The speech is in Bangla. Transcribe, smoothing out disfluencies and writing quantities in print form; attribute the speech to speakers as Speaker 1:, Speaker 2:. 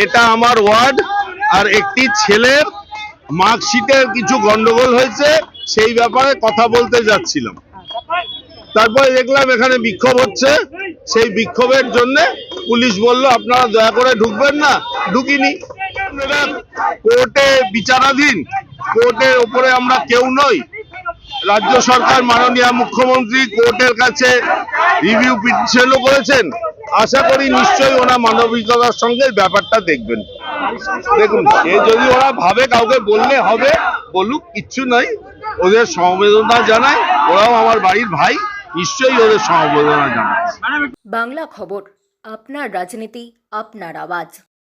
Speaker 1: এটা আমার ওয়ার্ড, আর একটি ছেলের মার্কশিটের কিছু গন্ডগোল হয়েছে, সেই ব্যাপারে কথা বলতে যাচ্ছিলাম। তারপরে দেখলাম এখানে বিক্ষোভ হচ্ছে, সেই বিক্ষোভের জন্য পুলিশ বলল আপনারা দয়া করে ঢুকবেন না, ঢুকিনি। কোর্টে বিচারাধীন, কোর্টের ওপরে আমরা কেউ নই। রাজ্য সরকার মাননীয় মুখ্যমন্ত্রী কোর্টের কাছে রিভিউ পিটিশনও করেছেন। আশা করি নিশ্চয়ই ওরা মানবিকতার সঙ্গে ব্যাপারটা দেখবেন। দেখুন, সে যদি ওরা ভাবে কাউকে বললে হবে, বলুক, কিচ্ছু নাই। ওদের সমবেদনা জানাই, ওরাও আমার বাড়ির ভাই, নিশ্চয়ই ওদের সমবেদনা জানাই।
Speaker 2: বাংলা খবর, আপনার রাজনীতি, আপনার আওয়াজ।